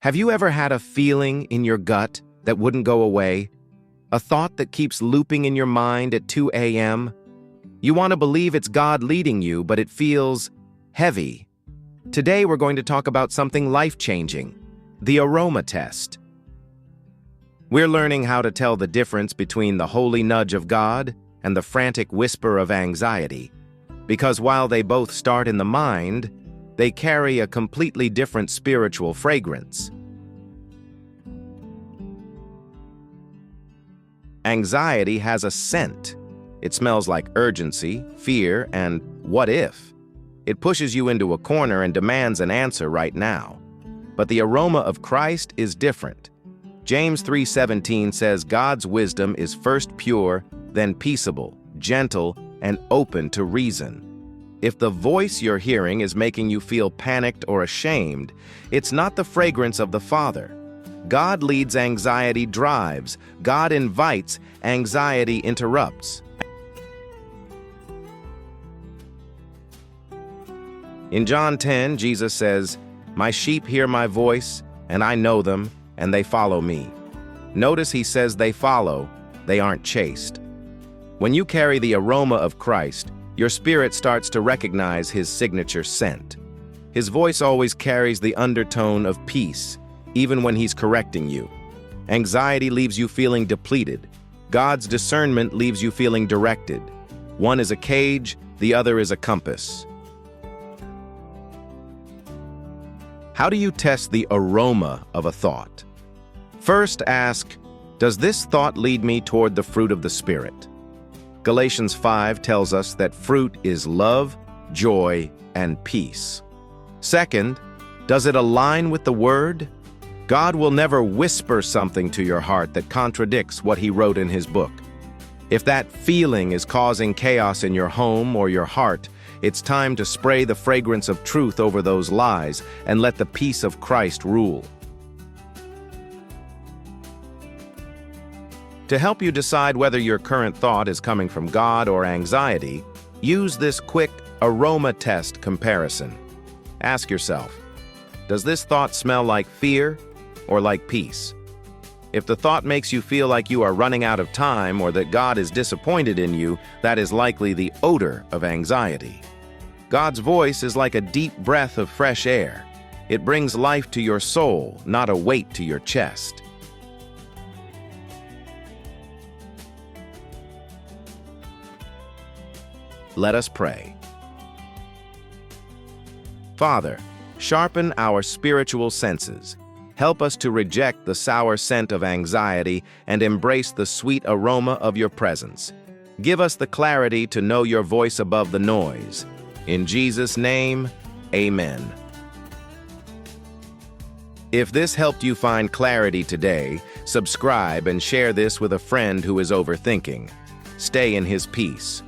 Have you ever had a feeling in your gut that wouldn't go away? A thought that keeps looping in your mind at 2 a.m.? You want to believe it's God leading you, but it feels heavy. Today we're going to talk about something life-changing, the aroma test. We're learning how to tell the difference between the holy nudge of God and the frantic whisper of anxiety, because while they both start in the mind, they carry a completely different spiritual fragrance. Anxiety has a scent. It smells like urgency, fear, and what if? It pushes you into a corner and demands an answer right now. But the aroma of Christ is different. James 3:17 says God's wisdom is first pure, then peaceable, gentle, and open to reason. If the voice you're hearing is making you feel panicked or ashamed, it's not the fragrance of the Father. God leads, anxiety drives. God invites, anxiety interrupts. In John 10, Jesus says, "My sheep hear my voice, and I know them, and they follow me." Notice he says they follow, they aren't chased. When you carry the aroma of Christ, your spirit starts to recognize his signature scent. His voice always carries the undertone of peace, even when he's correcting you. Anxiety leaves you feeling depleted. God's discernment leaves you feeling directed. One is a cage, the other is a compass. How do you test the aroma of a thought? First ask, does this thought lead me toward the fruit of the Spirit? Galatians 5 tells us that fruit is love, joy, and peace. Second, does it align with the Word? God will never whisper something to your heart that contradicts what He wrote in His book. If that feeling is causing chaos in your home or your heart, it's time to spray the fragrance of truth over those lies and let the peace of Christ rule. To help you decide whether your current thought is coming from God or anxiety, use this quick aroma test comparison. Ask yourself, does this thought smell like fear or like peace? If the thought makes you feel like you are running out of time or that God is disappointed in you, that is likely the odor of anxiety. God's voice is like a deep breath of fresh air. It brings life to your soul, not a weight to your chest. Let us pray. Father, sharpen our spiritual senses. Help us to reject the sour scent of anxiety and embrace the sweet aroma of your presence. Give us the clarity to know your voice above the noise. In Jesus' name, amen. If this helped you find clarity today, subscribe and share this with a friend who is overthinking. Stay in his peace.